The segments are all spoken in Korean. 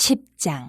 10장.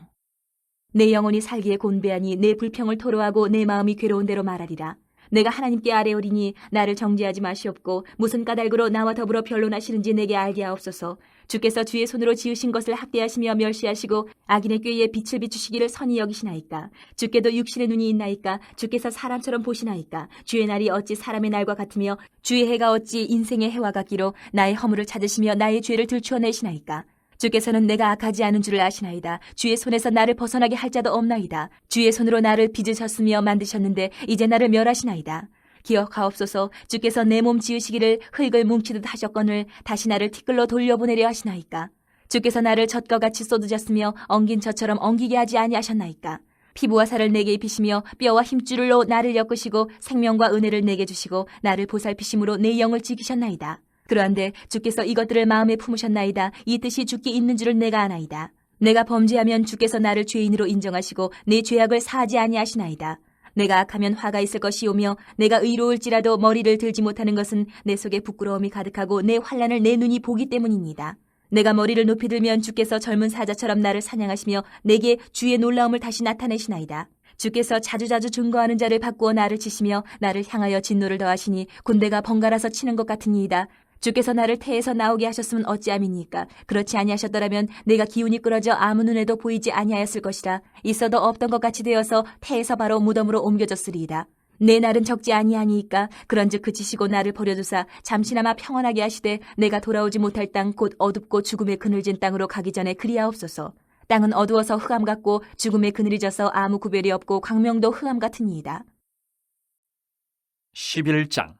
내 영혼이 살기에 곤배하니 내 불평을 토로하고 내 마음이 괴로운 대로 말하리라. 내가 하나님께 아뢰오리니 나를 정죄하지 마시옵고 무슨 까닭으로 나와 더불어 변론하시는지 내게 알게 하옵소서. 주께서 주의 손으로 지으신 것을 학대하시며 멸시하시고 악인의 꾀에 빛을 비추시기를 선히 여기시나이까. 주께도 육신의 눈이 있나이까. 주께서 사람처럼 보시나이까. 주의 날이 어찌 사람의 날과 같으며 주의 해가 어찌 인생의 해와 같기로 나의 허물을 찾으시며 나의 죄를 들추어내시나이까. 주께서는 내가 악하지 않은 줄을 아시나이다. 주의 손에서 나를 벗어나게 할 자도 없나이다. 주의 손으로 나를 빚으셨으며 만드셨는데 이제 나를 멸하시나이다. 기억하옵소서. 주께서 내 몸 지으시기를 흙을 뭉치듯 하셨거늘 다시 나를 티끌로 돌려보내려 하시나이까. 주께서 나를 젖과 같이 쏟으셨으며 엉긴 젖처럼 엉기게 하지 아니하셨나이까. 피부와 살을 내게 입히시며 뼈와 힘줄로 나를 엮으시고 생명과 은혜를 내게 주시고 나를 보살피심으로 내 영을 지키셨나이다. 그러한데 주께서 이것들을 마음에 품으셨나이다. 이 뜻이 주께 있는 줄을 내가 아나이다. 내가 범죄하면 주께서 나를 죄인으로 인정하시고 내 죄악을 사하지 아니하시나이다. 내가 악하면 화가 있을 것이오며 내가 의로울지라도 머리를 들지 못하는 것은 내 속에 부끄러움이 가득하고 내 환난을 내 눈이 보기 때문입니다. 내가 머리를 높이 들면 주께서 젊은 사자처럼 나를 사냥하시며 내게 주의 놀라움을 다시 나타내시나이다. 주께서 자주자주 증거하는 자를 바꾸어 나를 치시며 나를 향하여 진노를 더하시니 군대가 번갈아서 치는 것 같으니이다. 주께서 나를 태에서 나오게 하셨으면 어찌함이니까. 그렇지 아니하셨더라면 내가 기운이 끌어져 아무 눈에도 보이지 아니하였을 것이라. 있어도 없던 것 같이 되어서 태에서 바로 무덤으로 옮겨졌으리이다. 내 날은 적지 아니하니까. 그런즉 그치시고 나를 버려두사 잠시나마 평안하게 하시되 내가 돌아오지 못할 땅 곧 어둡고 죽음의 그늘진 땅으로 가기 전에 그리하옵소서. 땅은 어두워서 흑암 같고 죽음의 그늘이 져서 아무 구별이 없고 광명도 흑암 같으니이다. 11장.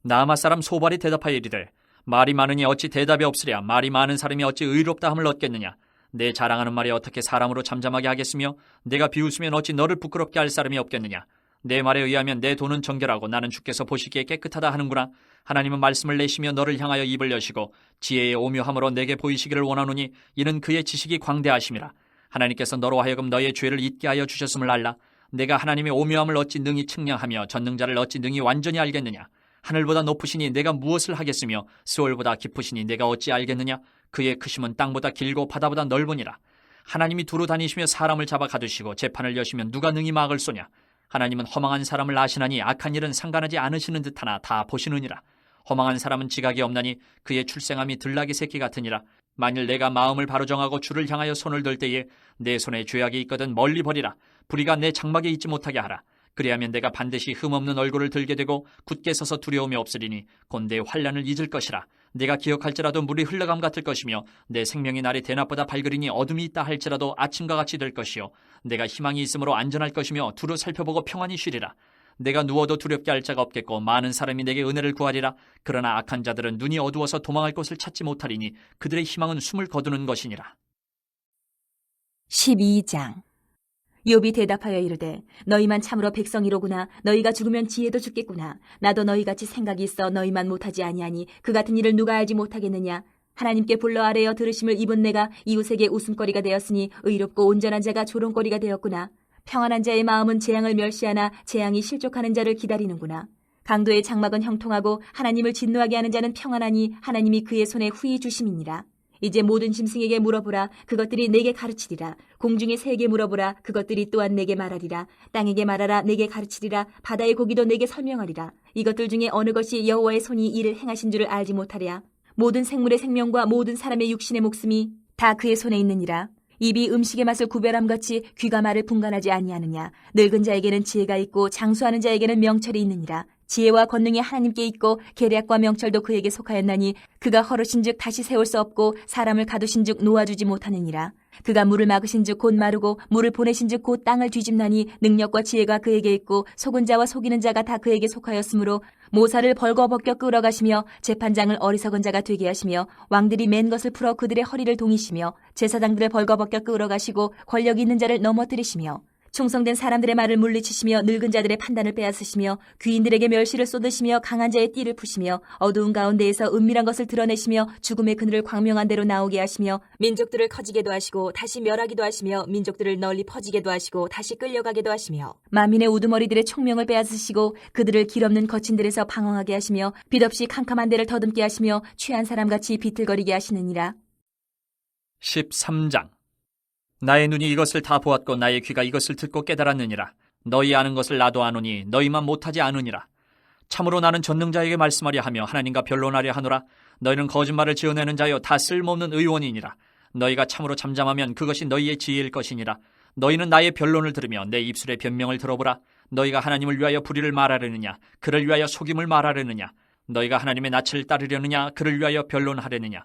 나아마 사람 소발이 대답하여 이르되 말이 많으니 어찌 대답이 없으랴. 말이 많은 사람이 어찌 의롭다 함을 얻겠느냐. 내 자랑하는 말이 어떻게 사람으로 잠잠하게 하겠으며 내가 비웃으면 어찌 너를 부끄럽게 할 사람이 없겠느냐. 내 말에 의하면 내 돈은 정결하고 나는 주께서 보시기에 깨끗하다 하는구나. 하나님은 말씀을 내시며 너를 향하여 입을 여시고 지혜의 오묘함으로 내게 보이시기를 원하노니 이는 그의 지식이 광대하심이라. 하나님께서 너로 하여금 너의 죄를 잊게 하여 주셨음을 알라. 내가 하나님의 오묘함을 어찌 능히 측량하며 전능자를 어찌 능히 완전히 알겠느냐. 하늘보다 높으시니 내가 무엇을 하겠으며 스올보다 깊으시니 내가 어찌 알겠느냐. 그의 크심은 땅보다 길고 바다보다 넓으니라. 하나님이 두루 다니시며 사람을 잡아 가두시고 재판을 여시면 누가 능히 막을 쏘냐. 하나님은 허망한 사람을 아시나니 악한 일은 상관하지 않으시는 듯하나 다 보시느니라. 허망한 사람은 지각이 없나니 그의 출생함이 들나귀 새끼 같으니라. 만일 내가 마음을 바로 정하고 주를 향하여 손을 들 때에 내 손에 죄악이 있거든 멀리 버리라. 불의가 내 장막에 있지 못하게 하라. 그리하면 내가 반드시 흠없는 얼굴을 들게 되고 굳게 서서 두려움이 없으리니 곧 내 환난을 잊을 것이라. 내가 기억할지라도 물이 흘러감 같을 것이며 내 생명의 날이 대낮보다 밝으리니 어둠이 있다 할지라도 아침과 같이 될 것이요 내가 희망이 있으므로 안전할 것이며 두루 살펴보고 평안히 쉬리라. 내가 누워도 두렵게 할 자가 없겠고 많은 사람이 내게 은혜를 구하리라. 그러나 악한 자들은 눈이 어두워서 도망할 곳을 찾지 못하리니 그들의 희망은 숨을 거두는 것이니라. 12장. 욥이 대답하여 이르되 너희만 참으로 백성이로구나. 너희가 죽으면 지혜도 죽겠구나. 나도 너희같이 생각이 있어 너희만 못하지 아니하니 그 같은 일을 누가 알지 못하겠느냐. 하나님께 불러 아뢰어 들으심을 입은 내가 이웃에게 웃음거리가 되었으니 의롭고 온전한 자가 조롱거리가 되었구나. 평안한 자의 마음은 재앙을 멸시하나 재앙이 실족하는 자를 기다리는구나. 강도의 장막은 형통하고 하나님을 진노하게 하는 자는 평안하니 하나님이 그의 손에 후히 주심이니라. 이제 모든 짐승에게 물어보라. 그것들이 내게 가르치리라. 공중의 새에게 물어보라. 그것들이 또한 내게 말하리라. 땅에게 말하라. 내게 가르치리라. 바다의 고기도 내게 설명하리라. 이것들 중에 어느 것이 여호와의 손이 이를 행하신 줄을 알지 못하랴. 모든 생물의 생명과 모든 사람의 육신의 목숨이 다 그의 손에 있느니라. 입이 음식의 맛을 구별함같이 귀가 말을 분간하지 아니하느냐. 늙은 자에게는 지혜가 있고 장수하는 자에게는 명철이 있느니라. 지혜와 권능이 하나님께 있고 계략과 명철도 그에게 속하였나니 그가 허르신즉 다시 세울 수 없고 사람을 가두신즉 놓아주지 못하느니라. 그가 물을 막으신즉 곧 마르고 물을 보내신즉 곧 땅을 뒤집나니 능력과 지혜가 그에게 있고 속은 자와 속이는 자가 다 그에게 속하였으므로 모사를 벌거벗겨 끌어가시며 재판장을 어리석은 자가 되게 하시며 왕들이 맨 것을 풀어 그들의 허리를 동이시며 제사장들을 벌거벗겨 끌어가시고 권력 있는 자를 넘어뜨리시며 충성된 사람들의 말을 물리치시며 늙은 자들의 판단을 빼앗으시며 귀인들에게 멸시를 쏟으시며 강한 자의 띠를 푸시며 어두운 가운데에서 은밀한 것을 드러내시며 죽음의 그늘을 광명한 대로 나오게 하시며 민족들을 커지게도 하시고 다시 멸하기도 하시며 민족들을 널리 퍼지게도 하시고 다시 끌려가게도 하시며 만민의 우두머리들의 총명을 빼앗으시고 그들을 길없는 거친 들에서 방황하게 하시며 빛없이 캄캄한 데를 더듬게 하시며 취한 사람같이 비틀거리게 하시느니라. 13장. 나의 눈이 이것을 다 보았고 나의 귀가 이것을 듣고 깨달았느니라. 너희 아는 것을 나도 아노니 너희만 못하지 않으니라. 참으로 나는 전능자에게 말씀하려 하며 하나님과 변론하려 하노라. 너희는 거짓말을 지어내는 자여 다 쓸모없는 의원이니라. 너희가 참으로 잠잠하면 그것이 너희의 지혜일 것이니라. 너희는 나의 변론을 들으며 내 입술의 변명을 들어보라. 너희가 하나님을 위하여 불의를 말하려느냐 그를 위하여 속임을 말하려느냐. 너희가 하나님의 낯을 따르려느냐 그를 위하여 변론하려느냐.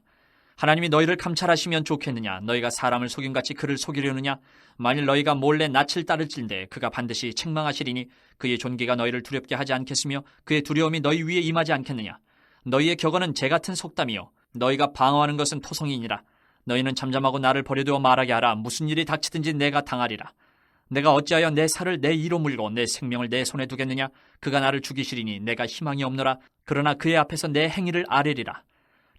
하나님이 너희를 감찰하시면 좋겠느냐 너희가 사람을 속임같이 그를 속이려느냐. 만일 너희가 몰래 낯을 따를진대 그가 반드시 책망하시리니 그의 존귀가 너희를 두렵게 하지 않겠으며 그의 두려움이 너희 위에 임하지 않겠느냐. 너희의 격언은 재 같은 속담이요 너희가 방어하는 것은 토성이니라. 너희는 잠잠하고 나를 버려두어 말하게 하라. 무슨 일이 닥치든지 내가 당하리라. 내가 어찌하여 내 살을 내 이로 물고 내 생명을 내 손에 두겠느냐. 그가 나를 죽이시리니 내가 희망이 없노라. 그러나 그의 앞에서 내 행위를 아뢰리라.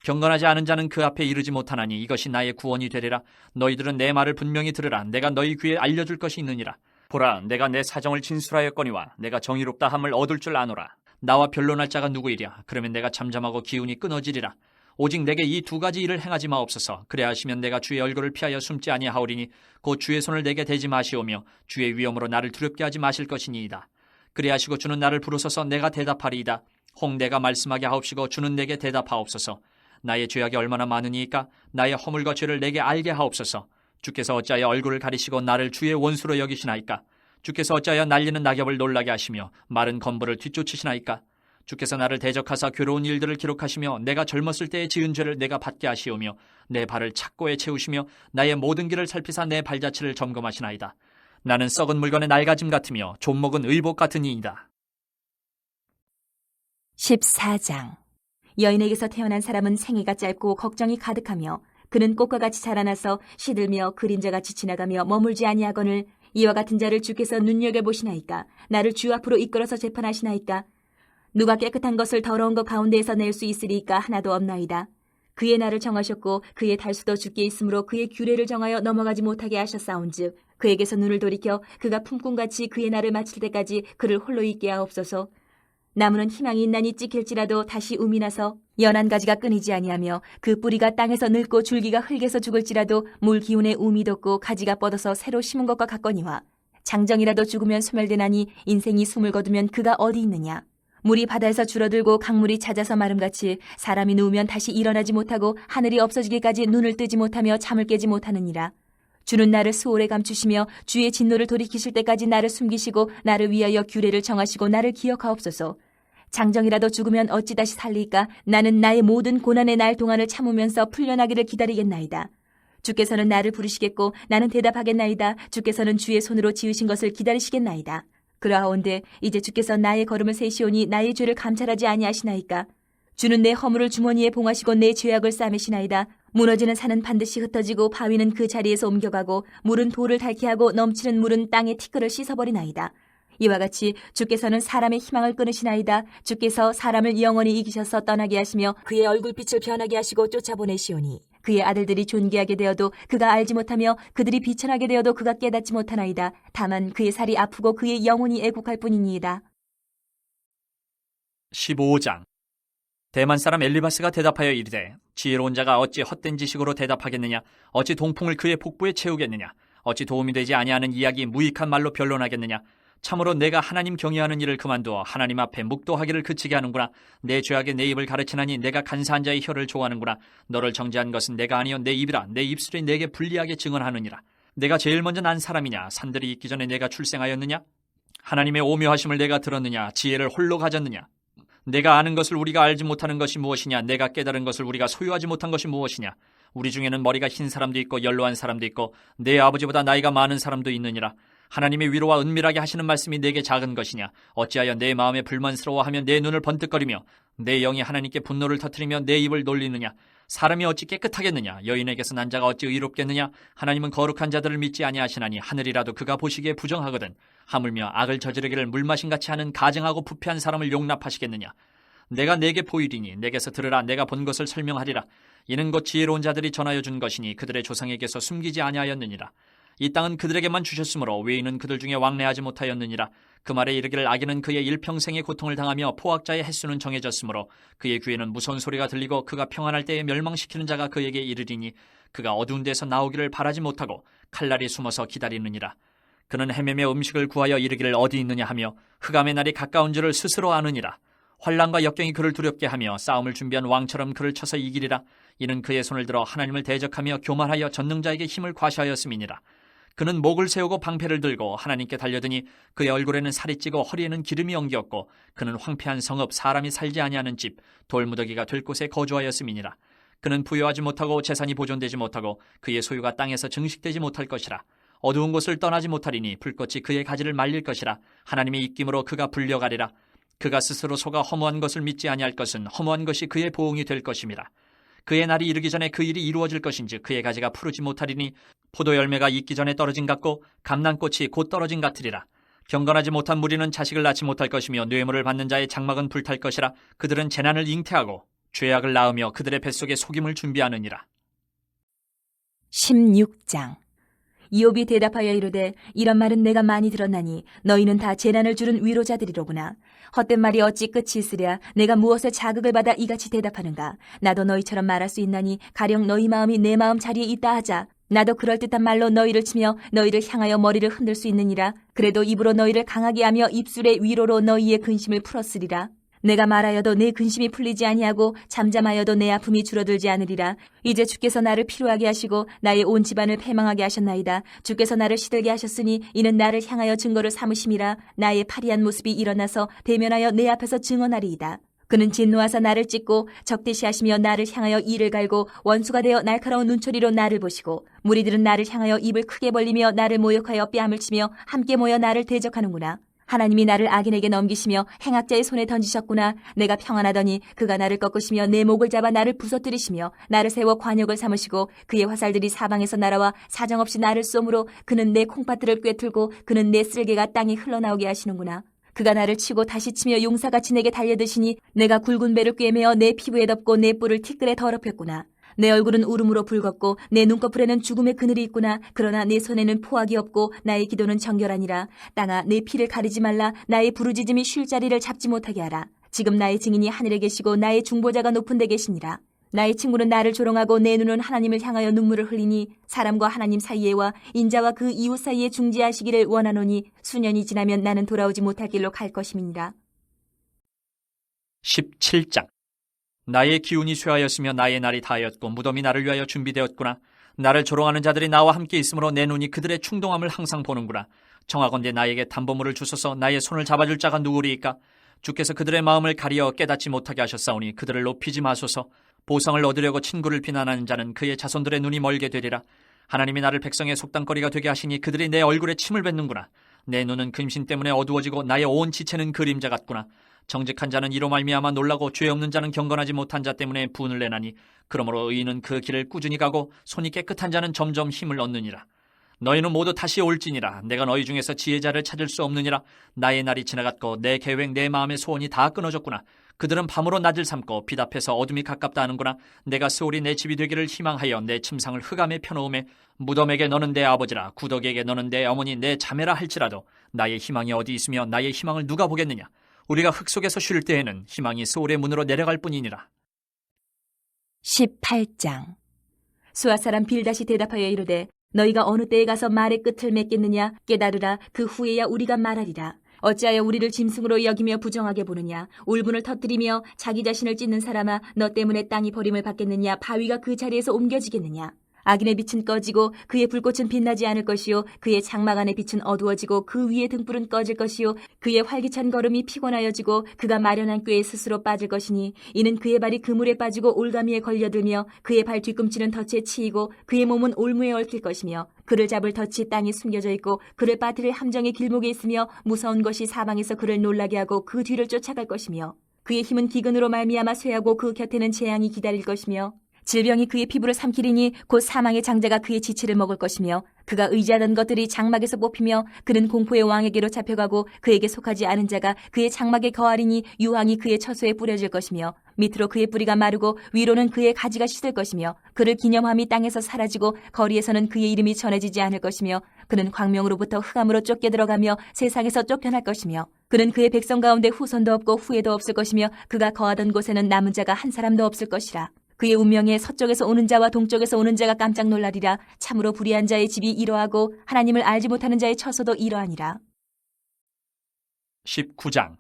경건하지 않은 자는 그 앞에 이르지 못하나니 이것이 나의 구원이 되리라. 너희들은 내 말을 분명히 들으라. 내가 너희 귀에 알려줄 것이 있느니라. 보라, 내가 내 사정을 진술하였거니와 내가 정의롭다 함을 얻을 줄 아노라. 나와 변론할 자가 누구이랴. 그러면 내가 잠잠하고 기운이 끊어지리라. 오직 내게 이 두 가지 일을 행하지 마옵소서. 그래야 하시면 내가 주의 얼굴을 피하여 숨지 아니하오리니 곧 주의 손을 내게 대지 마시오며 주의 위엄으로 나를 두렵게 하지 마실 것이니이다. 그래야 하시고 주는 나를 부르소서. 내가 대답하리이다. 혹 내가 말씀하게 하옵시고 주는 내게 대답하옵소서. 나의 죄악이 얼마나 많으니까 나의 허물과 죄를 내게 알게 하옵소서. 주께서 어찌하여 얼굴을 가리시고 나를 주의 원수로 여기시나이까. 주께서 어찌하여 날리는 낙엽을 놀라게 하시며 마른 건부를 뒤쫓으시나이까. 주께서 나를 대적하사 괴로운 일들을 기록하시며 내가 젊었을 때의 지은 죄를 내가 받게 하시오며 내 발을 착고에 채우시며 나의 모든 길을 살피사 내 발자취를 점검하시나이다. 나는 썩은 물건의 낡아짐 같으며 좀먹은 의복 같으니이다. 14장. 여인에게서 태어난 사람은 생애가 짧고 걱정이 가득하며 그는 꽃과 같이 자라나서 시들며 그림자같이 지나가며 머물지 아니하거늘 이와 같은 자를 주께서 눈여겨보시나이까. 나를 주 앞으로 이끌어서 재판하시나이까. 누가 깨끗한 것을 더러운 것 가운데에서 낼 수 있으리까. 하나도 없나이다. 그의 날을 정하셨고 그의 달수도 주께 있으므로 그의 규례를 정하여 넘어가지 못하게 하셨사온즉 그에게서 눈을 돌이켜 그가 품꾼같이 그의 날을 마칠 때까지 그를 홀로 있게 하옵소서. 나무는 희망이 있나니 찍힐지라도 다시 um이 나서 연한 가지가 끊이지 아니하며 그 뿌리가 땅에서 늙고 줄기가 흙에서 죽을지라도 물 기운에 um이 돋고 가지가 뻗어서 새로 심은 것과 같거니와 장정이라도 죽으면 소멸되나니 인생이 숨을 거두면 그가 어디 있느냐. 물이 바다에서 줄어들고 강물이 찾아서 마름같이 사람이 누우면 다시 일어나지 못하고 하늘이 없어지기까지 눈을 뜨지 못하며 잠을 깨지 못하느니라. 주는 나를 수월에 감추시며 주의 진노를 돌이키실 때까지 나를 숨기시고 나를 위하여 규례를 정하시고 나를 기억하옵소서. 장정이라도 죽으면 어찌 다시 살리까. 나는 나의 모든 고난의 날 동안을 참으면서 풀려나기를 기다리겠나이다. 주께서는 나를 부르시겠고 나는 대답하겠나이다. 주께서는 주의 손으로 지으신 것을 기다리시겠나이다. 그러하온데 이제 주께서 나의 걸음을 세시오니 나의 죄를 감찰하지 아니하시나이까. 주는 내 허물을 주머니에 봉하시고 내 죄악을 싸매시나이다. 무너지는 산은 반드시 흩어지고 바위는 그 자리에서 옮겨가고 물은 돌을 닳게 하고 넘치는 물은 땅의 티끌을 씻어버리나이다. 이와 같이 주께서는 사람의 희망을 끊으시나이다. 주께서 사람을 영원히 이기셔서 떠나게 하시며 그의 얼굴빛을 변하게 하시고 쫓아보내시오니 그의 아들들이 존귀하게 되어도 그가 알지 못하며 그들이 비천하게 되어도 그가 깨닫지 못하나이다. 다만 그의 살이 아프고 그의 영혼이 애국할 뿐이니이다. 15장. 대만 사람 엘리바스가 대답하여 이르되 지혜로운 자가 어찌 헛된 지식으로 대답하겠느냐. 어찌 동풍을 그의 복부에 채우겠느냐. 어찌 도움이 되지 아니하는 이야기 무익한 말로 변론하겠느냐. 참으로 내가 하나님 경외하는 일을 그만두어 하나님 앞에 묵도하기를 그치게 하는구나. 내 죄악에 내 입을 가르치나니 내가 간사한 자의 혀를 좋아하는구나. 너를 정죄한 것은 내가 아니요 내 입이라. 내 입술이 내게 불리하게 증언하느니라. 내가 제일 먼저 난 사람이냐. 산들이 있기 전에 내가 출생하였느냐. 하나님의 오묘하심을 내가 들었느냐. 지혜를 홀로 가졌느냐. 내가 아는 것을 우리가 알지 못하는 것이 무엇이냐. 내가 깨달은 것을 우리가 소유하지 못한 것이 무엇이냐. 우리 중에는 머리가 흰 사람도 있고 연로한 사람도 있고 내 아버지보다 나이가 많은 사람도 있느니라. 하나님의 위로와 은밀하게 하시는 말씀이 내게 작은 것이냐. 어찌하여 내 마음에 불만스러워하며 내 눈을 번뜩거리며 내 영이 하나님께 분노를 터뜨리며 내 입을 놀리느냐. 사람이 어찌 깨끗하겠느냐. 여인에게서 난 자가 어찌 의롭겠느냐. 하나님은 거룩한 자들을 믿지 아니하시나니 하늘이라도 그가 보시기에 부정하거든. 하물며 악을 저지르기를 물마신같이 하는 가증하고 부패한 사람을 용납하시겠느냐. 내가 내게 보이리니 내게서 들으라. 내가 본 것을 설명하리라. 이는 곧 지혜로운 자들이 전하여 준 것이니 그들의 조상에게서 숨기지 아니하였느니라. 이 땅은 그들에게만 주셨으므로 외인은 그들 중에 왕래하지 못하였느니라. 그 말에 이르기를 악인은 그의 일평생의 고통을 당하며 포악자의 횟수는 정해졌으므로 그의 귀에는 무서운 소리가 들리고 그가 평안할 때에 멸망시키는 자가 그에게 이르리니 그가 어두운 데서 나오기를 바라지 못하고 칼날이 숨어서 기다리느니라. 그는 헤매며 음식을 구하여 이르기를 어디 있느냐 하며 흑암의 날이 가까운 줄을 스스로 아느니라. 환난과 역경이 그를 두렵게 하며 싸움을 준비한 왕처럼 그를 쳐서 이기리라. 이는 그의 손을 들어 하나님을 대적하며 교만하여 전능자에게 힘을 과시하였음이니라. 그는 목을 세우고 방패를 들고 하나님께 달려드니 그의 얼굴에는 살이 찌고 허리에는 기름이 엉겼고 그는 황폐한 성읍 사람이 살지 아니하는 집 돌무더기가 될 곳에 거주하였음이니라. 그는 부여하지 못하고 재산이 보존되지 못하고 그의 소유가 땅에서 증식되지 못할 것이라. 어두운 곳을 떠나지 못하리니 불꽃이 그의 가지를 말릴 것이라. 하나님의 입김으로 그가 불려가리라. 그가 스스로 속아 허무한 것을 믿지 아니할 것은 허무한 것이 그의 보응이 될 것임이라. 그의 날이 이르기 전에 그 일이 이루어질 것인지 그의 가지가 푸르지 못하리니 포도 열매가 익기 전에 떨어진 같고 감람꽃이 곧 떨어진 같으리라. 경건하지 못한 무리는 자식을 낳지 못할 것이며 뇌물을 받는 자의 장막은 불탈 것이라. 그들은 재난을 잉태하고 죄악을 낳으며 그들의 뱃속에 속임을 준비하느니라. 16장. 이욥이 대답하여 이르되 이런 말은 내가 많이 들었나니 너희는 다 재난을 주는 위로자들이로구나. 헛된 말이 어찌 끝이 있으랴. 내가 무엇에 자극을 받아 이같이 대답하는가. 나도 너희처럼 말할 수 있나니 가령 너희 마음이 내 마음 자리에 있다 하자. 나도 그럴듯한 말로 너희를 치며 너희를 향하여 머리를 흔들 수 있느니라. 그래도 입으로 너희를 강하게 하며 입술의 위로로 너희의 근심을 풀었으리라. 내가 말하여도 내 근심이 풀리지 아니하고 잠잠하여도 내 아픔이 줄어들지 않으리라. 이제 주께서 나를 피로하게 하시고 나의 온 집안을 패망하게 하셨나이다. 주께서 나를 시들게 하셨으니 이는 나를 향하여 증거를 삼으심이라. 나의 파리한 모습이 일어나서 대면하여 내 앞에서 증언하리이다. 그는 진노하사 나를 찢고 적대시하시며 나를 향하여 이를 갈고 원수가 되어 날카로운 눈초리로 나를 보시고 무리들은 나를 향하여 입을 크게 벌리며 나를 모욕하여 뺨을 치며 함께 모여 나를 대적하는구나. 하나님이 나를 악인에게 넘기시며 행악자의 손에 던지셨구나. 내가 평안하더니 그가 나를 꺾으시며 내 목을 잡아 나를 부서뜨리시며 나를 세워 관역을 삼으시고 그의 화살들이 사방에서 날아와 사정없이 나를 쏘므로 그는 내 콩팥들을 꿰뚫고 그는 내 쓸개가 땅에 흘러나오게 하시는구나. 그가 나를 치고 다시 치며 용사같이 내게 달려드시니 내가 굵은 배를 꿰매어 내 피부에 덮고 내 뿔을 티끌에 더럽혔구나. 내 얼굴은 울음으로 붉었고 내 눈꺼풀에는 죽음의 그늘이 있구나. 그러나 내 손에는 포악이 없고 나의 기도는 정결하니라. 땅아 내 피를 가리지 말라. 나의 부르짖음이 쉴 자리를 잡지 못하게 하라. 지금 나의 증인이 하늘에 계시고 나의 중보자가 높은 데 계시니라. 나의 친구는 나를 조롱하고 내 눈은 하나님을 향하여 눈물을 흘리니 사람과 하나님 사이에와 인자와 그 이웃 사이에 중재하시기를 원하노니 수년이 지나면 나는 돌아오지 못할 길로 갈 것임이니라. 17장. 나의 기운이 쇠하였으며 나의 날이 다하였고 무덤이 나를 위하여 준비되었구나. 나를 조롱하는 자들이 나와 함께 있으므로 내 눈이 그들의 충동함을 항상 보는구나. 청하건대 나에게 담보물을 주소서. 나의 손을 잡아줄 자가 누구리이까? 주께서 그들의 마음을 가리어 깨닫지 못하게 하셨사오니 그들을 높이지 마소서. 보상을 얻으려고 친구를 비난하는 자는 그의 자손들의 눈이 멀게 되리라. 하나님이 나를 백성의 속담거리가 되게 하시니 그들이 내 얼굴에 침을 뱉는구나. 내 눈은 근심 때문에 어두워지고 나의 온 지체는 그림자 같구나. 정직한 자는 이로 말미암아 놀라고 죄 없는 자는 경건하지 못한 자 때문에 분을 내나니 그러므로 의인은 그 길을 꾸준히 가고 손이 깨끗한 자는 점점 힘을 얻느니라. 너희는 모두 다시 올지니라. 내가 너희 중에서 지혜자를 찾을 수 없느니라. 나의 날이 지나갔고 내 계획 내 마음의 소원이 다 끊어졌구나. 그들은 밤으로 낮을 삼고 빛 앞에서 어둠이 가깝다 하는구나. 내가 스올이 내 집이 되기를 희망하여 내 침상을 흑암에 펴놓음에 무덤에게 너는 내 아버지라 구덕에게 너는 내 어머니 내 자매라 할지라도 나의 희망이 어디 있으며 나의 희망을 누가 보겠느냐. 우리가 흙 속에서 쉴 때에는 희망이 스올의 문으로 내려갈 뿐이니라. 18장. 수아 사람 빌닷이 대답하여 이르되 너희가 어느 때에 가서 말의 끝을 맺겠느냐. 깨달으라. 그 후에야 우리가 말하리라. 어찌하여 우리를 짐승으로 여기며 부정하게 보느냐. 울분을 터뜨리며 자기 자신을 찢는 사람아 너 때문에 땅이 버림을 받겠느냐. 바위가 그 자리에서 옮겨지겠느냐. 악인의 빛은 꺼지고 그의 불꽃은 빛나지 않을 것이요 그의 장막 안의 빛은 어두워지고 그 위의 등불은 꺼질 것이요 그의 활기찬 걸음이 피곤하여지고 그가 마련한 꾀에 스스로 빠질 것이니 이는 그의 발이 그물에 빠지고 올가미에 걸려들며 그의 발 뒤꿈치는 덫에 치이고 그의 몸은 올무에 얽힐 것이며 그를 잡을 덫이 땅에 숨겨져 있고 그를 빠뜨릴 함정의 길목에 있으며 무서운 것이 사방에서 그를 놀라게 하고 그 뒤를 쫓아갈 것이며 그의 힘은 기근으로 말미암아 쇠하고 그 곁에는 재앙이 기다릴 것이며 질병이 그의 피부를 삼키리니 곧 사망의 장자가 그의 지체를 먹을 것이며 그가 의지하던 것들이 장막에서 뽑히며 그는 공포의 왕에게로 잡혀가고 그에게 속하지 않은 자가 그의 장막에 거하리니 유황이 그의 처소에 뿌려질 것이며 밑으로 그의 뿌리가 마르고 위로는 그의 가지가 씻을 것이며 그를 기념함이 땅에서 사라지고 거리에서는 그의 이름이 전해지지 않을 것이며 그는 광명으로부터 흑암으로 쫓겨 들어가며 세상에서 쫓겨날 것이며 그는 그의 백성 가운데 후손도 없고 후예도 없을 것이며 그가 거하던 곳에는 남은 자가 한 사람도 없을 것이라. 그의 운명에 서쪽에서 오는 자와 동쪽에서 오는 자가 깜짝 놀라리라. 참으로 불의한 자의 집이 이러하고 하나님을 알지 못하는 자의 처소도 이러하니라. 19장.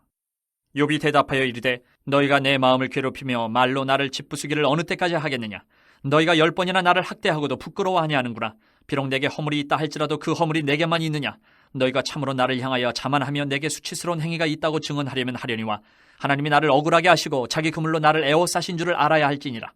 욥이 대답하여 이르되 너희가 내 마음을 괴롭히며 말로 나를 짓부수기를 어느 때까지 하겠느냐. 너희가 10번이나 나를 학대하고도 부끄러워하니 하는구나. 비록 내게 허물이 있다 할지라도 그 허물이 내게만 있느냐. 너희가 참으로 나를 향하여 자만하며 내게 수치스러운 행위가 있다고 증언하려면 하려니와 하나님이 나를 억울하게 하시고 자기 그물로 나를 에워싸신 줄을 알아야 할지니라.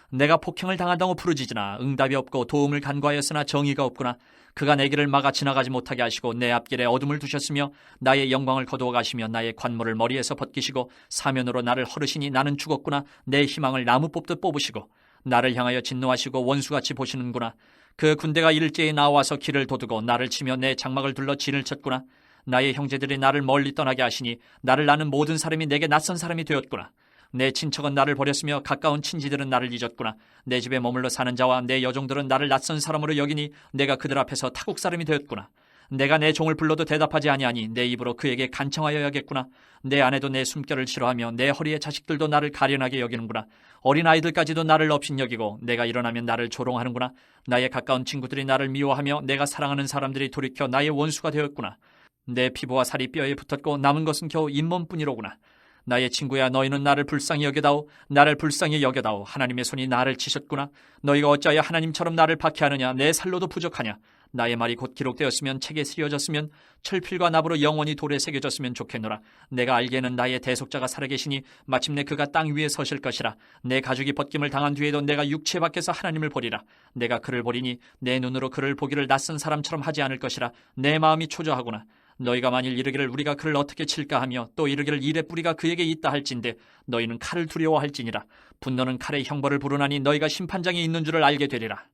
내가 폭행을 당한다고 부르짖으나 응답이 없고 도움을 간구하였으나 정의가 없구나. 그가 내 길을 막아 지나가지 못하게 하시고 내 앞길에 어둠을 두셨으며 나의 영광을 거두어 가시며 나의 관모를 머리에서 벗기시고 사면으로 나를 헐으시니 나는 죽었구나. 내 희망을 나무 뽑듯 뽑으시고 나를 향하여 진노하시고 원수같이 보시는구나. 그 군대가 일제히 나와서 길을 도두고 나를 치며 내 장막을 둘러 진을 쳤구나. 나의 형제들이 나를 멀리 떠나게 하시니 나를 나는 모든 사람이 내게 낯선 사람이 되었구나. 내 친척은 나를 버렸으며 가까운 친지들은 나를 잊었구나. 내 집에 머물러 사는 자와 내 여종들은 나를 낯선 사람으로 여기니 내가 그들 앞에서 타국 사람이 되었구나. 내가 내 종을 불러도 대답하지 아니하니 내 입으로 그에게 간청하여야겠구나. 내 아내도 내 숨결을 싫어하며 내 허리의 자식들도 나를 가련하게 여기는구나. 어린아이들까지도 나를 업신여기고 내가 일어나면 나를 조롱하는구나. 나의 가까운 친구들이 나를 미워하며 내가 사랑하는 사람들이 돌이켜 나의 원수가 되었구나. 내 피부와 살이 뼈에 붙었고 남은 것은 겨우 잇몸뿐이로구나. 나의 친구야, 너희는 나를 불쌍히 여겨다오. 나를 불쌍히 여겨다오. 하나님의 손이 나를 치셨구나. 너희가 어찌하여 하나님처럼 나를 박해하느냐. 내 살로도 부족하냐. 나의 말이 곧 기록되었으면 책에 쓰여졌으면 철필과 납으로 영원히 돌에 새겨졌으면 좋겠노라. 내가 알기에는 나의 대속자가 살아계시니 마침내 그가 땅 위에 서실 것이라. 내 가죽이 벗김을 당한 뒤에도 내가 육체 밖에서 하나님을 보리라. 내가 그를 보리니 내 눈으로 그를 보기를 낯선 사람처럼 하지 않을 것이라. 내 마음이 초조하구나. 너희가 만일 이르기를 우리가 그를 어떻게 칠까 하며 또 이르기를 일의 뿌리가 그에게 있다 할진대 너희는 칼을 두려워할지니라. 분노는 칼의 형벌을 부르나니 너희가 심판장에 있는 줄을 알게 되리라.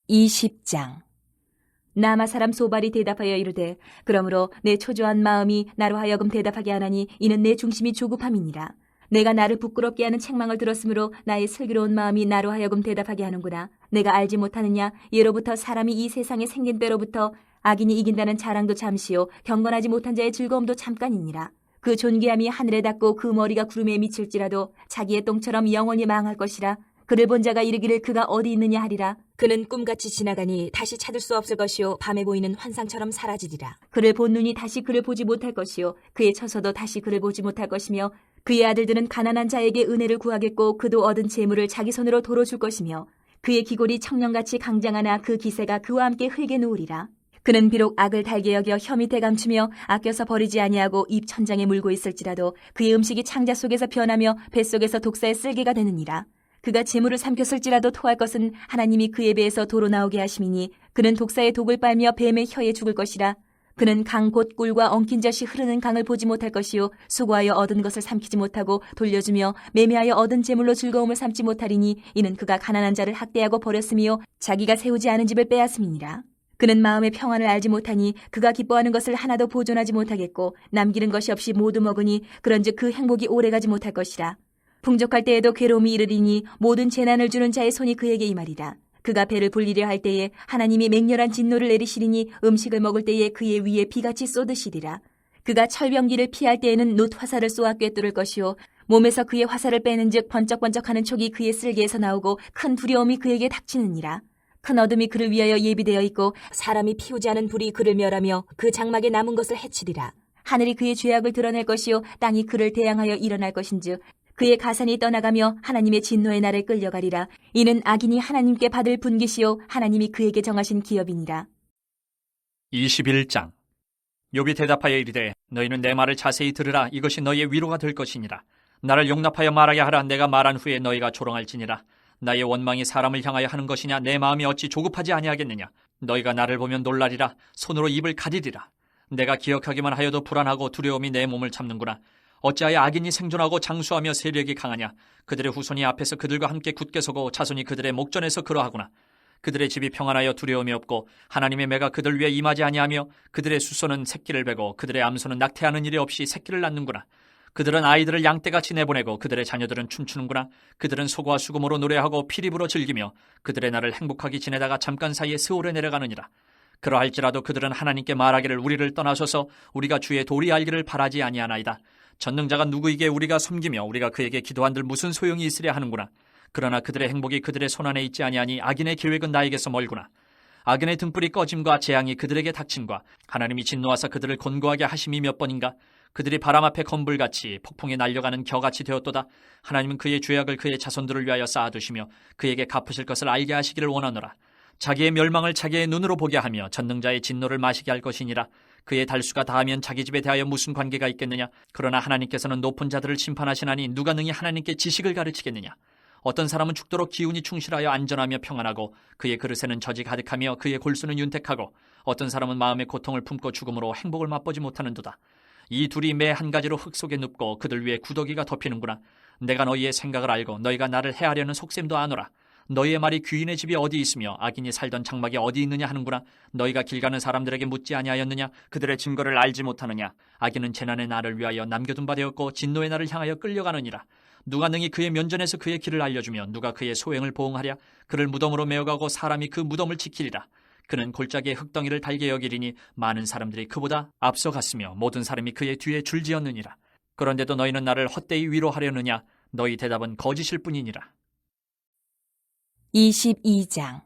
20장. 나마 사람 소발이 대답하여 이르되 그러므로 내 초조한 마음이 나로 하여금 대답하게 하나니 이는 내 중심이 조급함이니라. 내가 나를 부끄럽게 하는 책망을 들었으므로 나의 슬기로운 마음이 나로 하여금 대답하게 하는구나. 내가 알지 못하느냐. 예로부터 사람이 이 세상에 생긴 때로부터 악인이 이긴다는 자랑도 잠시요 경건하지 못한 자의 즐거움도 잠깐이니라. 그 존귀함이 하늘에 닿고 그 머리가 구름에 미칠지라도 자기의 똥처럼 영원히 망할 것이라. 그를 본 자가 이르기를 그가 어디 있느냐 하리라. 그는 꿈같이 지나가니 다시 찾을 수 없을 것이요 밤에 보이는 환상처럼 사라지리라. 그를 본 눈이 다시 그를 보지 못할 것이요 그의 처소도 다시 그를 보지 못할 것이며 그의 아들들은 가난한 자에게 은혜를 구하겠고 그도 얻은 재물을 자기 손으로 도로 줄 것이며 그의 기골이 청년같이 강장하나 그 기세가 그와 함께 흙에 누우리라. 그는 비록 악을 달게 여겨 혀 밑에 감추며 아껴서 버리지 아니하고 입 천장에 물고 있을지라도 그의 음식이 창자 속에서 변하며 뱃속에서 독사의 쓸개가 되느니라. 그가 재물을 삼켰을지라도 토할 것은 하나님이 그의 배에서 도로 나오게 하심이니 그는 독사의 독을 빨며 뱀의 혀에 죽을 것이라. 그는 강 곧 꿀과 엉킨 젖이 흐르는 강을 보지 못할 것이요 수고하여 얻은 것을 삼키지 못하고 돌려주며 매매하여 얻은 재물로 즐거움을 삼지 못하리니 이는 그가 가난한 자를 학대하고 버렸으며 자기가 세우지 않은 집을 빼앗음이니라. 그는 마음의 평안을 알지 못하니 그가 기뻐하는 것을 하나도 보존하지 못하겠고 남기는 것이 없이 모두 먹으니 그런즉 그 행복이 오래가지 못할 것이라. 풍족할 때에도 괴로움이 이르리니 모든 재난을 주는 자의 손이 그에게 임하리라. 그가 배를 불리려 할 때에 하나님이 맹렬한 진노를 내리시리니 음식을 먹을 때에 그의 위에 비같이 쏟으시리라. 그가 철병기를 피할 때에는 놋 화살을 쏘아 꿰뚫을 것이요 몸에서 그의 화살을 빼는즉 번쩍번쩍하는 촉이 그의 쓸개에서 나오고 큰 두려움이 그에게 닥치느니라. 큰 어둠이 그를 위하여 예비되어 있고 사람이 피우지 않은 불이 그를 멸하며 그 장막에 남은 것을 해치리라. 하늘이 그의 죄악을 드러낼 것이요 땅이 그를 대항하여 일어날 것인즉 그의 가산이 떠나가며 하나님의 진노의 날에 끌려가리라. 이는 악인이 하나님께 받을 분깃이요 하나님이 그에게 정하신 기업이니라. 21장. 욥이 대답하여 이르되 너희는 내 말을 자세히 들으라. 이것이 너희의 위로가 될 것이니라. 나를 용납하여 말하게 하라. 내가 말한 후에 너희가 조롱할지니라. 나의 원망이 사람을 향하여 하는 것이냐. 내 마음이 어찌 조급하지 아니하겠느냐. 너희가 나를 보면 놀라리라. 손으로 입을 가리리라. 내가 기억하기만 하여도 불안하고 두려움이 내 몸을 잡는구나. 어찌하여 악인이 생존하고 장수하며 세력이 강하냐? 그들의 후손이 앞에서 그들과 함께 굳게 서고 자손이 그들의 목전에서 그러하구나. 그들의 집이 평안하여 두려움이 없고 하나님의 매가 그들 위에 임하지 아니하며 그들의 수소는 새끼를 베고 그들의 암소는 낙태하는 일이 없이 새끼를 낳는구나. 그들은 아이들을 양떼같이 내보내고 그들의 자녀들은 춤추는구나. 그들은 소고와 수금으로 노래하고 피리부로 즐기며 그들의 날을 행복하게 지내다가 잠깐 사이에 스올에 내려가느니라. 그러할지라도 그들은 하나님께 말하기를 우리를 떠나소서 우리가 주의 도리 알기를 바라지 아니하나이다. 전능자가 누구에게 우리가 섬기며 우리가 그에게 기도한들 무슨 소용이 있으랴 하는구나. 그러나 그들의 행복이 그들의 손안에 있지 아니하니 악인의 계획은 나에게서 멀구나. 악인의 등불이 꺼짐과 재앙이 그들에게 닥침과 하나님이 진노하사 그들을 곤고하게 하심이 몇 번인가. 그들이 바람 앞에 건불같이 폭풍에 날려가는 겨같이 되었도다. 하나님은 그의 죄악을 그의 자손들을 위하여 쌓아두시며 그에게 갚으실 것을 알게 하시기를 원하노라. 자기의 멸망을 자기의 눈으로 보게 하며 전능자의 진노를 마시게 할 것이니라. 그의 달수가 다하면 자기 집에 대하여 무슨 관계가 있겠느냐. 그러나 하나님께서는 높은 자들을 심판하시나니 누가 능히 하나님께 지식을 가르치겠느냐. 어떤 사람은 죽도록 기운이 충실하여 안전하며 평안하고 그의 그릇에는 젖이 가득하며 그의 골수는 윤택하고 어떤 사람은 마음의 고통을 품고 죽음으로 행복을 맛보지 못하는도다. 이 둘이 매 한 가지로 흙 속에 눕고 그들 위에 구더기가 덮이는구나. 내가 너희의 생각을 알고 너희가 나를 해하려는 속셈도 아노라. 너희의 말이 귀인의 집이 어디 있으며 악인이 살던 장막이 어디 있느냐 하는구나. 너희가 길 가는 사람들에게 묻지 아니하였느냐. 그들의 증거를 알지 못하느냐. 악인은 재난의 날을 위하여 남겨둔 바 되었고 진노의 날을 향하여 끌려가느니라. 누가 능히 그의 면전에서 그의 길을 알려주며 누가 그의 소행을 보응하랴. 그를 무덤으로 메어가고 사람이 그 무덤을 지키리라. 그는 골짜기의 흙덩이를 달게 여기리니 많은 사람들이 그보다 앞서갔으며 모든 사람이 그의 뒤에 줄지었느니라. 그런데도 너희는 나를 헛되이 위로하려느냐. 너희 대답은 거짓일 뿐이니라. 22장.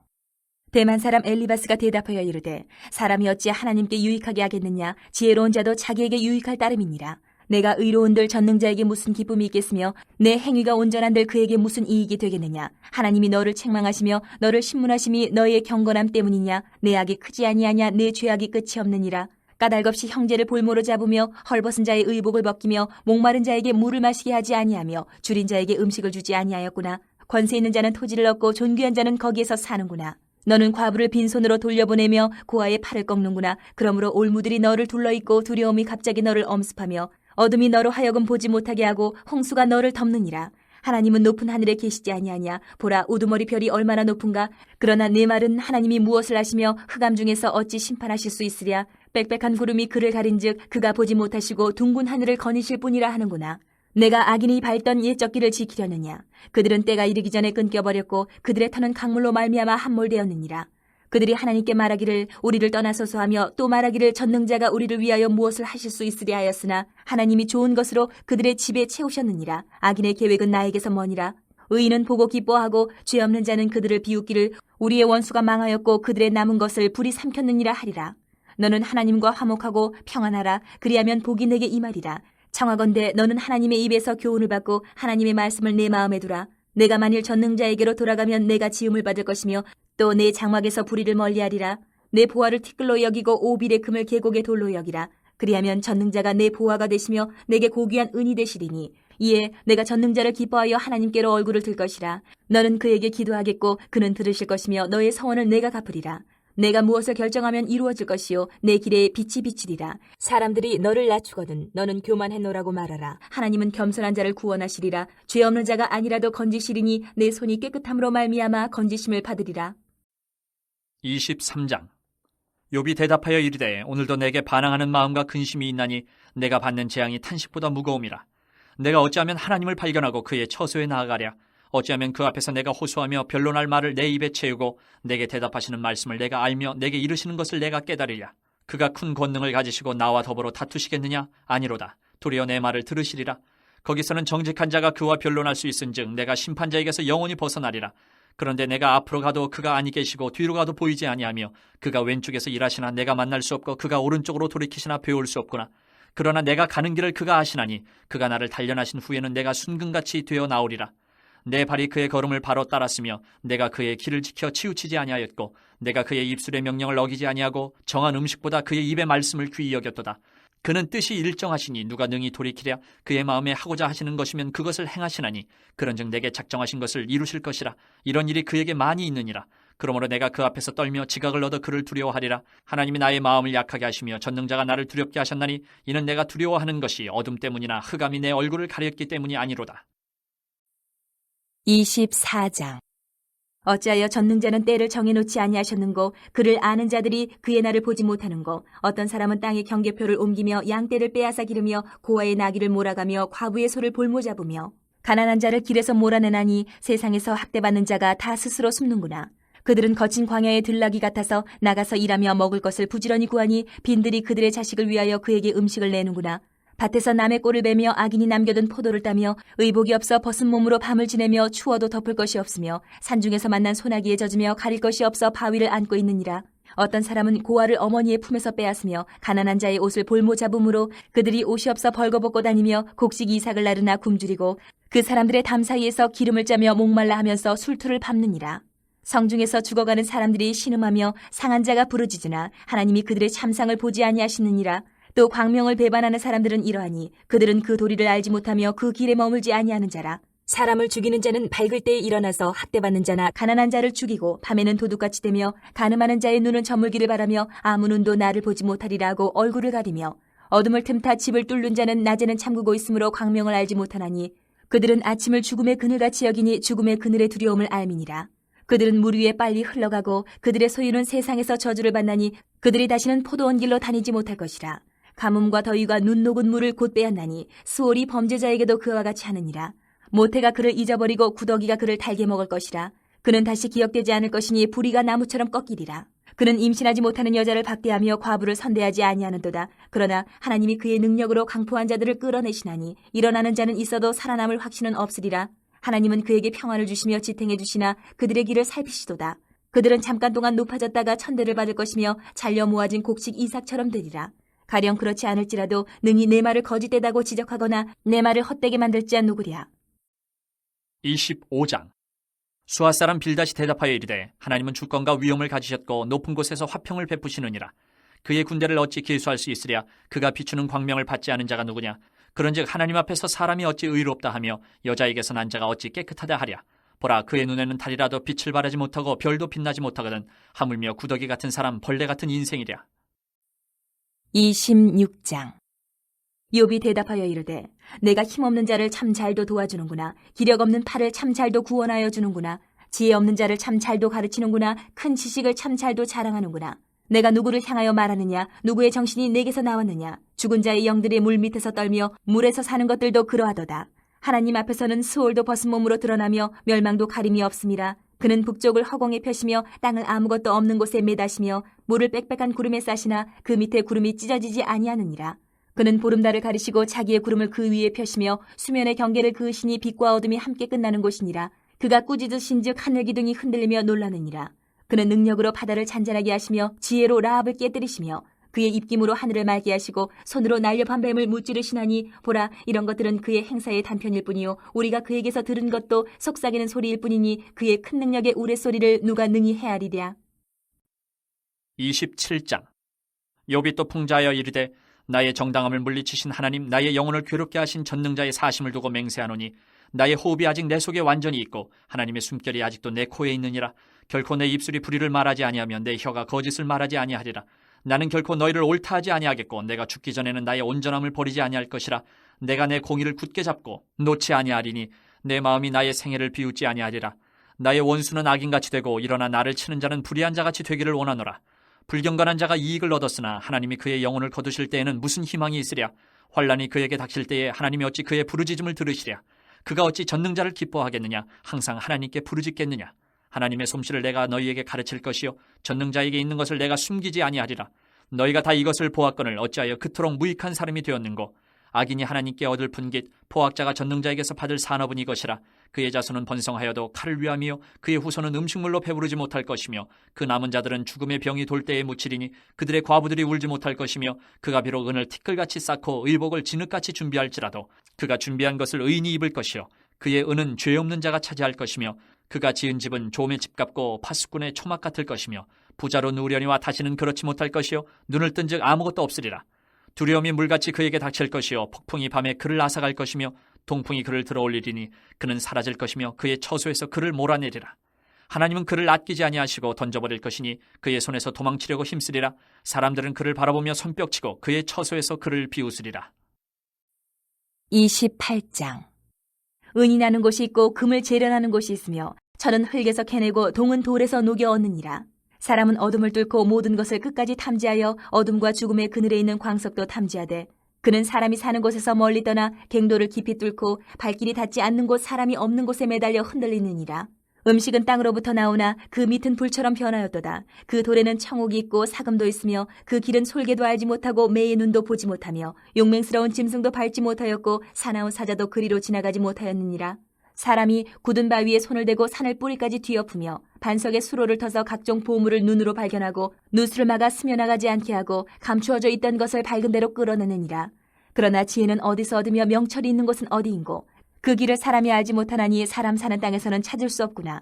대만 사람 엘리바스가 대답하여 이르되 사람이 어찌 하나님께 유익하게 하겠느냐. 지혜로운 자도 자기에게 유익할 따름이니라. 내가 의로운들 전능자에게 무슨 기쁨이 있겠으며 내 행위가 온전한들 그에게 무슨 이익이 되겠느냐. 하나님이 너를 책망하시며 너를 신문하심이 너의 경건함 때문이냐. 내 악이 크지 아니하냐. 내 죄악이 끝이 없느니라. 까닭없이 형제를 볼모로 잡으며 헐벗은 자의 의복을 벗기며 목마른 자에게 물을 마시게 하지 아니하며 줄인 자에게 음식을 주지 아니하였구나. 권세 있는 자는 토지를 얻고 존귀한 자는 거기에서 사는구나. 너는 과부를 빈손으로 돌려보내며 고아의 팔을 꺾는구나. 그러므로 올무들이 너를 둘러있고 두려움이 갑자기 너를 엄습하며 어둠이 너로 하여금 보지 못하게 하고 홍수가 너를 덮느니라. 하나님은 높은 하늘에 계시지 아니하냐. 보라, 우두머리 별이 얼마나 높은가. 그러나 내 말은 하나님이 무엇을 하시며 흑암 중에서 어찌 심판하실 수 있으랴. 빽빽한 구름이 그를 가린즉 그가 보지 못하시고 둥근 하늘을 거니실 뿐이라 하는구나. 내가 악인이 밟던 옛적 길을 지키려느냐. 그들은 때가 이르기 전에 끊겨버렸고 그들의 터는 강물로 말미암아 함몰되었느니라. 그들이 하나님께 말하기를 우리를 떠나소서 하며 또 말하기를 전능자가 우리를 위하여 무엇을 하실 수 있으랴 하였으나 하나님이 좋은 것으로 그들의 집에 채우셨느니라. 악인의 계획은 나에게서 머니라. 의인은 보고 기뻐하고 죄 없는 자는 그들을 비웃기를 우리의 원수가 망하였고 그들의 남은 것을 불이 삼켰느니라 하리라. 너는 하나님과 화목하고 평안하라. 그리하면 복이 내게 임하리라. 청하건대 너는 하나님의 입에서 교훈을 받고 하나님의 말씀을 내 마음에 두라. 내가 만일 전능자에게로 돌아가면 내가 지음을 받을 것이며 또 내 장막에서 불의를 멀리하리라. 내 보화를 티끌로 여기고 오빌의 금을 계곡의 돌로 여기라. 그리하면 전능자가 내 보화가 되시며 내게 고귀한 은이 되시리니 이에 내가 전능자를 기뻐하여 하나님께로 얼굴을 들 것이라. 너는 그에게 기도하겠고 그는 들으실 것이며 너의 서원을 내가 갚으리라. 내가 무엇을 결정하면 이루어질 것이요 내 길에 빛이 비치리라. 사람들이 너를 낮추거든 너는 교만해노라고 말하라. 하나님은 겸손한 자를 구원하시리라. 죄 없는 자가 아니라도 건지시리니 내 손이 깨끗함으로 말미암아 건지심을 받으리라. 23장. 욥이 대답하여 이르되 오늘도 내게 반항하는 마음과 근심이 있나니 내가 받는 재앙이 탄식보다 무거움이라. 내가 어찌하면 하나님을 발견하고 그의 처소에 나아가랴. 어찌하면 그 앞에서 내가 호소하며 변론할 말을 내 입에 채우고 내게 대답하시는 말씀을 내가 알며 내게 이르시는 것을 내가 깨달으랴. 그가 큰 권능을 가지시고 나와 더불어 다투시겠느냐? 아니로다. 도리어 내 말을 들으시리라. 거기서는 정직한 자가 그와 변론할 수 있은즉 내가 심판자에게서 영원히 벗어나리라. 그런데 내가 앞으로 가도 그가 아니 계시고 뒤로 가도 보이지 아니하며 그가 왼쪽에서 일하시나 내가 만날 수 없고 그가 오른쪽으로 돌이키시나 배울 수 없구나. 그러나 내가 가는 길을 그가 아시나니 그가 나를 단련하신 후에는 내가 순금같이 되어 나오리라. 내 발이 그의 걸음을 바로 따랐으며 내가 그의 길을 지켜 치우치지 아니하였고 내가 그의 입술의 명령을 어기지 아니하고 정한 음식보다 그의 입의 말씀을 귀히 여겼도다. 그는 뜻이 일정하시니 누가 능히 돌이키랴. 그의 마음에 하고자 하시는 것이면 그것을 행하시나니 그런즉 내게 작정하신 것을 이루실 것이라. 이런 일이 그에게 많이 있느니라. 그러므로 내가 그 앞에서 떨며 지각을 얻어 그를 두려워하리라. 하나님이 나의 마음을 약하게 하시며 전능자가 나를 두렵게 하셨나니 이는 내가 두려워하는 것이 어둠 때문이나 흑암이 내 얼굴을 가렸기 때문이 아니로다. 24장. 어찌하여 전능자는 때를 정해놓지 아니하셨는고 그를 아는 자들이 그의 날을 보지 못하는고 어떤 사람은 땅의 경계표를 옮기며 양떼를 빼앗아 기르며 고아의 나귀를 몰아가며 과부의 소를 볼모 잡으며 가난한 자를 길에서 몰아내나니 세상에서 학대받는 자가 다 스스로 숨는구나. 그들은 거친 광야의 들나귀 같아서 나가서 일하며 먹을 것을 부지런히 구하니 빈들이 그들의 자식을 위하여 그에게 음식을 내는구나. 밭에서 남의 꼴을 베며 악인이 남겨둔 포도를 따며 의복이 없어 벗은 몸으로 밤을 지내며 추워도 덮을 것이 없으며 산중에서 만난 소나기에 젖으며 가릴 것이 없어 바위를 안고 있느니라. 어떤 사람은 고아를 어머니의 품에서 빼앗으며 가난한 자의 옷을 볼모 잡음으로 그들이 옷이 없어 벌거벗고 다니며 곡식 이삭을 나르나 굶주리고 그 사람들의 담 사이에서 기름을 짜며 목말라 하면서 술투를 밟느니라. 성중에서 죽어가는 사람들이 신음하며 상한 자가 부르짖으나 하나님이 그들의 참상을 보지 아니하시느니라. 또 광명을 배반하는 사람들은 이러하니 그들은 그 도리를 알지 못하며 그 길에 머물지 아니하는 자라. 사람을 죽이는 자는 밝을 때에 일어나서 학대받는 자나 가난한 자를 죽이고 밤에는 도둑같이 되며 간음하는 자의 눈은 저물기를 바라며 아무 눈도 나를 보지 못하리라고 얼굴을 가리며 어둠을 틈타 집을 뚫는 자는 낮에는 잠그고 있으므로 광명을 알지 못하나니 그들은 아침을 죽음의 그늘같이 여기니 죽음의 그늘의 두려움을 알미니라. 그들은 물 위에 빨리 흘러가고 그들의 소유는 세상에서 저주를 받나니 그들이 다시는 포도원 길로 다니지 못할 것이라. 가뭄과 더위가 눈 녹은 물을 곧 빼앗나니 수월이 범죄자에게도 그와 같이 하느니라. 모태가 그를 잊어버리고 구더기가 그를 달게 먹을 것이라. 그는 다시 기억되지 않을 것이니 부리가 나무처럼 꺾이리라. 그는 임신하지 못하는 여자를 박대하며 과부를 선대하지 아니하는도다. 그러나 하나님이 그의 능력으로 강포한 자들을 끌어내시나니 일어나는 자는 있어도 살아남을 확신은 없으리라. 하나님은 그에게 평안을 주시며 지탱해 주시나 그들의 길을 살피시도다. 그들은 잠깐 동안 높아졌다가 천대를 받을 것이며 잘려 모아진 곡식 이삭처럼 되리라. 가령 그렇지 않을지라도 능히 내 말을 거짓되다고 지적하거나 내 말을 헛되게 만들 자 누구랴. 25장. 수아 사람 빌닷이 대답하여 이르되 하나님은 주권과 위엄을 가지셨고 높은 곳에서 화평을 베푸시느니라. 그의 군대를 어찌 계수할 수 있으랴. 그가 비추는 광명을 받지 않은 자가 누구냐. 그런즉 하나님 앞에서 사람이 어찌 의롭다 하며 여자에게서 난 자가 어찌 깨끗하다 하랴. 보라, 그의 눈에는 달이라도 빛을 발하지 못하고 별도 빛나지 못하거든 하물며 구더기 같은 사람 벌레 같은 인생이랴. 26장. 욥이 대답하여 이르되 내가 힘없는 자를 참 잘도 도와주는구나. 기력 없는 팔을 참 잘도 구원하여 주는구나. 지혜 없는 자를 참 잘도 가르치는구나. 큰 지식을 참 잘도 자랑하는구나. 내가 누구를 향하여 말하느냐. 누구의 정신이 내게서 나왔느냐. 죽은 자의 영들이 물 밑에서 떨며 물에서 사는 것들도 그러하도다. 하나님 앞에서는 수월도 벗은 몸으로 드러나며 멸망도 가림이 없음이라. 그는 북쪽을 허공에 펴시며 땅을 아무것도 없는 곳에 매다시며 물을 빽빽한 구름에 싸시나 그 밑에 구름이 찢어지지 아니하느니라. 그는 보름달을 가리시고 자기의 구름을 그 위에 펴시며 수면의 경계를 그으시니 빛과 어둠이 함께 끝나는 곳이니라. 그가 꾸짖으신즉 하늘 기둥이 흔들리며 놀라느니라. 그는 능력으로 바다를 잔잔하게 하시며 지혜로 라합을 깨뜨리시며 그의 입김으로 하늘을 맑게 하시고 손으로 날렵한 뱀을 무찌르시나니 보라, 이런 것들은 그의 행사의 단편일 뿐이요 우리가 그에게서 들은 것도 속삭이는 소리일 뿐이니 그의 큰 능력의 우레소리를 누가 능히 헤아리랴. 27장. 욥이 또 풍자하여 이르되 나의 정당함을 물리치신 하나님, 나의 영혼을 괴롭게 하신 전능자의 사심을 두고 맹세하노니 나의 호흡이 아직 내 속에 완전히 있고 하나님의 숨결이 아직도 내 코에 있느니라. 결코 내 입술이 불의를 말하지 아니하며 내 혀가 거짓을 말하지 아니하리라. 나는 결코 너희를 옳다 하지 아니하겠고 내가 죽기 전에는 나의 온전함을 버리지 아니할 것이라. 내가 내 공의를 굳게 잡고 놓지 아니하리니 내 마음이 나의 생애를 비웃지 아니하리라. 나의 원수는 악인같이 되고 일어나 나를 치는 자는 불의한 자같이 되기를 원하노라. 불경건한 자가 이익을 얻었으나 하나님이 그의 영혼을 거두실 때에는 무슨 희망이 있으랴. 환란이 그에게 닥칠 때에 하나님이 어찌 그의 부르짖음을 들으시랴. 그가 어찌 전능자를 기뻐하겠느냐. 항상 하나님께 부르짖겠느냐. 하나님의 솜씨를 내가 너희에게 가르칠 것이요 전능자에게 있는 것을 내가 숨기지 아니하리라. 너희가 다 이것을 보았거늘 어찌하여 그토록 무익한 사람이 되었는고. 악인이 하나님께 얻을 분깃 포악자가 전능자에게서 받을 산업은 이것이라. 그의 자손은 번성하여도 칼을 위하며 그의 후손은 음식물로 배부르지 못할 것이며 그 남은 자들은 죽음의 병이 돌 때에 묻히리니 그들의 과부들이 울지 못할 것이며 그가 비록 은을 티끌같이 쌓고 의복을 진흙같이 준비할지라도 그가 준비한 것을 의인이 입을 것이요 그의 은은 죄 없는 자가 차지할 것이며 그가 지은 집은 조의 집 같고 파수꾼의 초막 같을 것이며 부자로 누우려니와 다시는 그렇지 못할 것이요 눈을 뜬즉 아무것도 없으리라. 두려움이 물같이 그에게 닥칠 것이요 폭풍이 밤에 그를 앗아갈 것이며 동풍이 그를 들어올리리니 그는 사라질 것이며 그의 처소에서 그를 몰아내리라. 하나님은 그를 아끼지 아니하시고 던져버릴 것이니 그의 손에서 도망치려고 힘쓰리라. 사람들은 그를 바라보며 손뼉치고 그의 처소에서 그를 비웃으리라. 28장. 은이 나는 곳이 있고 금을 재련하는 곳이 있으며 철은 흙에서 캐내고 동은 돌에서 녹여 얻느니라. 사람은 어둠을 뚫고 모든 것을 끝까지 탐지하여 어둠과 죽음의 그늘에 있는 광석도 탐지하되 그는 사람이 사는 곳에서 멀리 떠나 갱도를 깊이 뚫고 발길이 닿지 않는 곳 사람이 없는 곳에 매달려 흔들리느니라. 음식은 땅으로부터 나오나 그 밑은 불처럼 변하였도다. 그 돌에는 청옥이 있고 사금도 있으며 그 길은 솔개도 알지 못하고 매의 눈도 보지 못하며 용맹스러운 짐승도 밟지 못하였고 사나운 사자도 그리로 지나가지 못하였느니라. 사람이 굳은 바위에 손을 대고 산을 뿌리까지 뒤엎으며 반석에 수로를 터서 각종 보물을 눈으로 발견하고 누수를 막아 스며나가지 않게 하고 감추어져 있던 것을 밝은 대로 끌어내느니라. 그러나 지혜는 어디서 얻으며 명철이 있는 곳은 어디인고 그 길을 사람이 알지 못하나니 사람 사는 땅에서는 찾을 수 없구나.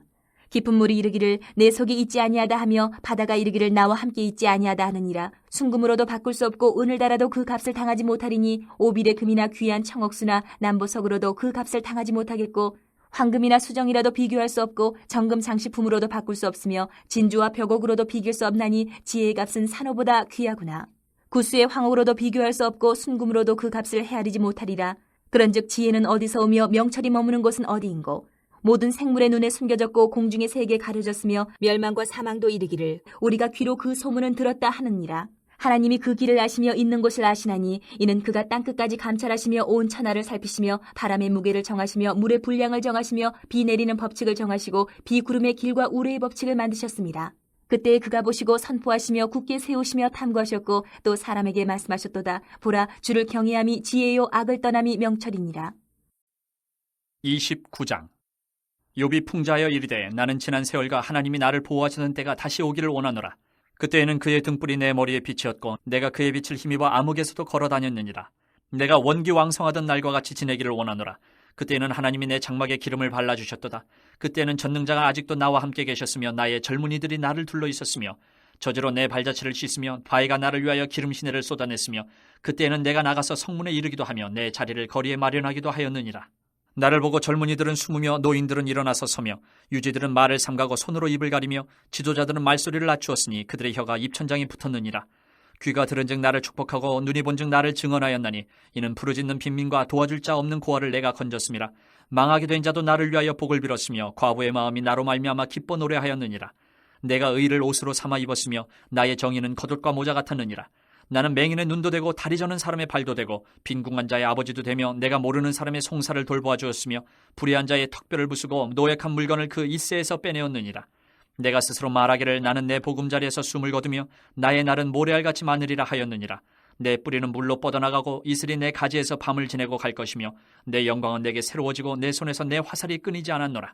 깊은 물이 이르기를 내 속에 있지 아니하다 하며 바다가 이르기를 나와 함께 있지 아니하다 하느니라. 순금으로도 바꿀 수 없고 은을 달아도 그 값을 당하지 못하리니 오빌의 금이나 귀한 청옥수나 남보석으로도 그 값을 당하지 못하겠고 황금이나 수정이라도 비교할 수 없고 정금 장식품으로도 바꿀 수 없으며 진주와 벽옥으로도 비길 수 없나니 지혜의 값은 산호보다 귀하구나. 구수의 황옥으로도 비교할 수 없고 순금으로도 그 값을 헤아리지 못하리라. 그런즉 지혜는 어디서 오며 명철이 머무는 곳은 어디인고 모든 생물의 눈에 숨겨졌고 공중의 세계에 가려졌으며 멸망과 사망도 이르기를 우리가 귀로 그 소문은 들었다 하느니라. 하나님이 그 길을 아시며 있는 곳을 아시나니 이는 그가 땅끝까지 감찰하시며 온 천하를 살피시며 바람의 무게를 정하시며 물의 분량을 정하시며 비 내리는 법칙을 정하시고 비구름의 길과 우레의 법칙을 만드셨습니다. 그때 그가 보시고 선포하시며 굳게 세우시며 탐구하셨고 또 사람에게 말씀하셨도다. 보라, 주를 경외함이 지혜요 악을 떠남이 명철이니라. 29장. 욥이 풍자하여 이르되 나는 지난 세월과 하나님이 나를 보호하시던 때가 다시 오기를 원하노라. 그때에는 그의 등불이 내 머리에 빛이었고 내가 그의 빛을 힘입어 암흑에서도 걸어 다녔느니라. 내가 원기 왕성하던 날과 같이 지내기를 원하노라. 그때에는 하나님이 내 장막에 기름을 발라주셨도다. 그때는 전능자가 아직도 나와 함께 계셨으며 나의 젊은이들이 나를 둘러 있었으며 저주로 내 발자취를 씻으며 바위가 나를 위하여 기름 시내를 쏟아냈으며 그때에는 내가 나가서 성문에 이르기도 하며 내 자리를 거리에 마련하기도 하였느니라. 나를 보고 젊은이들은 숨으며 노인들은 일어나서 서며 유지들은 말을 삼가고 손으로 입을 가리며 지도자들은 말소리를 낮추었으니 그들의 혀가 입천장에 붙었느니라. 귀가 들은즉 나를 축복하고 눈이 본즉 나를 증언하였나니 이는 부르짖는 빈민과 도와줄 자 없는 고아를 내가 건졌음이라. 망하게 된 자도 나를 위하여 복을 빌었으며 과부의 마음이 나로 말미암아 기뻐 노래하였느니라. 내가 의를 옷으로 삼아 입었으며 나의 정의는 겉옷과 모자 같았느니라. 나는 맹인의 눈도 되고 다리 저는 사람의 발도 되고 빈궁한 자의 아버지도 되며 내가 모르는 사람의 송사를 돌보아 주었으며 불의한 자의 턱뼈를 부수고 노획한 물건을 그 이새에서 빼내었느니라. 내가 스스로 말하기를 나는 내 보금자리에서 숨을 거두며 나의 날은 모래알같이 많으리라 하였느니라. 내 뿌리는 물로 뻗어나가고 이슬이 내 가지에서 밤을 지내고 갈 것이며 내 영광은 내게 새로워지고 내 손에서 내 화살이 끊이지 않았노라.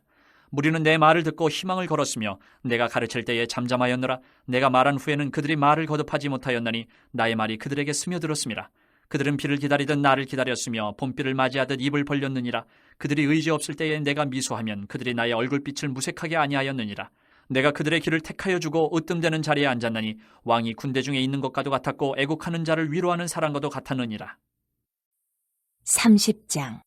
무리는 내 말을 듣고 희망을 걸었으며 내가 가르칠 때에 잠잠하였노라. 내가 말한 후에는 그들이 말을 거듭하지 못하였나니 나의 말이 그들에게 스며들었음이라. 그들은 비를 기다리듯 나를 기다렸으며 봄비를 맞이하듯 입을 벌렸느니라. 그들이 의지 없을 때에 내가 미소하면 그들이 나의 얼굴빛을 무색하게 아니하였느니라. 내가 그들의 길을 택하여 주고 으뜸되는 자리에 앉았나니 왕이 군대 중에 있는 것과도 같았고 애국하는 자를 위로하는 사람과도 같았느니라. 30장.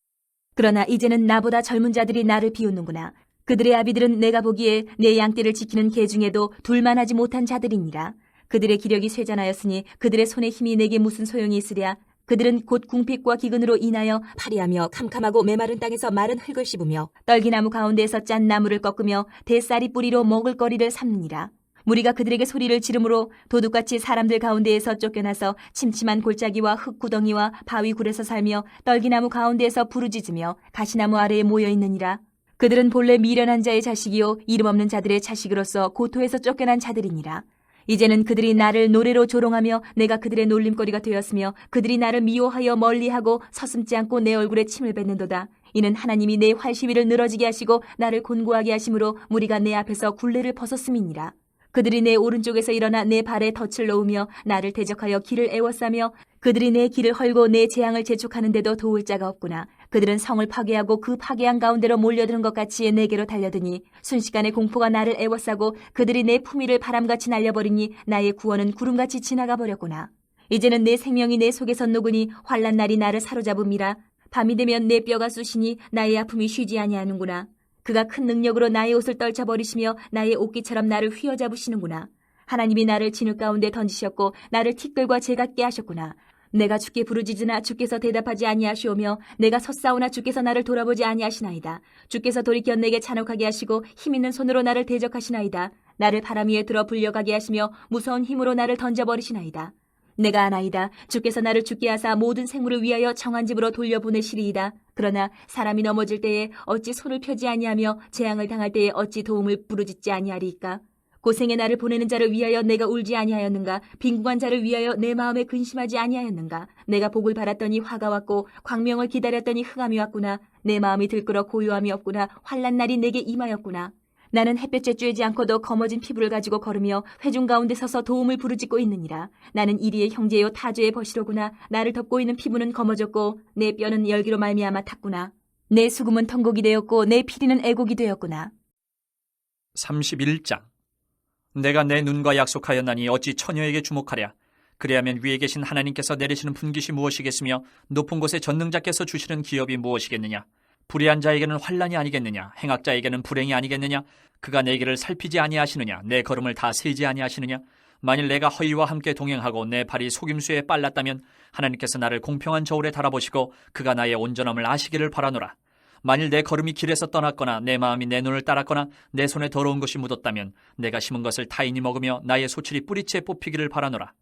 그러나 이제는 나보다 젊은 자들이 나를 비웃는구나. 그들의 아비들은 내가 보기에 내 양떼를 지키는 개 중에도 둘만하지 못한 자들이니라. 그들의 기력이 쇠잔하였으니 그들의 손의 힘이 내게 무슨 소용이 있으랴. 그들은 곧 궁핍과 기근으로 인하여 파리하며 캄캄하고 메마른 땅에서 마른 흙을 씹으며 떨기나무 가운데에서 짠 나무를 꺾으며 대쌀이 뿌리로 먹을거리를 삼느니라. 무리가 그들에게 소리를 지르므로 도둑같이 사람들 가운데에서 쫓겨나서 침침한 골짜기와 흙구덩이와 바위굴에서 살며 떨기나무 가운데에서 부르짖으며 가시나무 아래에 모여있느니라. 그들은 본래 미련한 자의 자식이요 이름 없는 자들의 자식으로서 고토에서 쫓겨난 자들이니라. 이제는 그들이 나를 노래로 조롱하며 내가 그들의 놀림거리가 되었으며 그들이 나를 미워하여 멀리하고 서슴지 않고 내 얼굴에 침을 뱉는도다. 이는 하나님이 내 활시위를 늘어지게 하시고 나를 곤고하게 하심으로 무리가 내 앞에서 굴레를 벗었음이니라. 그들이 내 오른쪽에서 일어나 내 발에 덫을 놓으며 나를 대적하여 길을 애워싸며 그들이 내 길을 헐고 내 재앙을 재촉하는데도 도울 자가 없구나. 그들은 성을 파괴하고 그 파괴한 가운데로 몰려드는 것 같이 내게로 달려드니 순식간에 공포가 나를 애워싸고 그들이 내 품위를 바람같이 날려버리니 나의 구원은 구름같이 지나가 버렸구나. 이제는 내 생명이 내 속에서 녹으니 환난 날이 나를 사로잡음이라. 밤이 되면 내 뼈가 쑤시니 나의 아픔이 쉬지 아니하는구나. 그가 큰 능력으로 나의 옷을 떨쳐버리시며 나의 옷깃처럼 나를 휘어잡으시는구나. 하나님이 나를 진흙 가운데 던지셨고 나를 티끌과 재 같게 하셨구나. 내가 주께 부르짖으나 주께서 대답하지 아니하시오며 내가 섰사오나 주께서 나를 돌아보지 아니하시나이다. 주께서 돌이켜 내게 잔혹하게 하시고 힘있는 손으로 나를 대적하시나이다. 나를 바람 위에 들어 불려가게 하시며 무서운 힘으로 나를 던져버리시나이다. 내가 아나이다. 주께서 나를 죽게 하사 모든 생물을 위하여 정한 집으로 돌려보내시리이다. 그러나 사람이 넘어질 때에 어찌 손을 펴지 아니하며 재앙을 당할 때에 어찌 도움을 부르짖지 아니하리이까. 고생의 나를 보내는 자를 위하여 내가 울지 아니하였는가? 빈궁한 자를 위하여 내 마음에 근심하지 아니하였는가? 내가 복을 바랐더니 화가 왔고 광명을 기다렸더니 흑암이 왔구나. 내 마음이 들끓어 고요함이 없구나. 환난 날이 내게 임하였구나. 나는 햇볕에 쬐지 않고도 검어진 피부를 가지고 걸으며 회중 가운데 서서 도움을 부르짖고 있느니라. 나는 이리의 형제요 타주의 버시로구나. 나를 덮고 있는 피부는 검어졌고 내 뼈는 열기로 말미암아 탔구나. 내 수금은 통곡이 되었고 내 피리는 애곡이 되었구나. 31장. 내가 내 눈과 약속하였나니 어찌 처녀에게 주목하랴. 그리하면 위에 계신 하나님께서 내리시는 분깃이 무엇이겠으며 높은 곳에 전능자께서 주시는 기업이 무엇이겠느냐. 불의한 자에게는 환난이 아니겠느냐. 행악자에게는 불행이 아니겠느냐. 그가 내 길을 살피지 아니하시느냐. 내 걸음을 다 세지 아니하시느냐. 만일 내가 허위와 함께 동행하고 내 발이 속임수에 빨랐다면 하나님께서 나를 공평한 저울에 달아보시고 그가 나의 온전함을 아시기를 바라노라. 만일 내 걸음이 길에서 떠났거나 내 마음이 내 눈을 따랐거나 내 손에 더러운 것이 묻었다면 내가 심은 것을 타인이 먹으며 나의 소출이 뿌리째 뽑히기를 바라노라.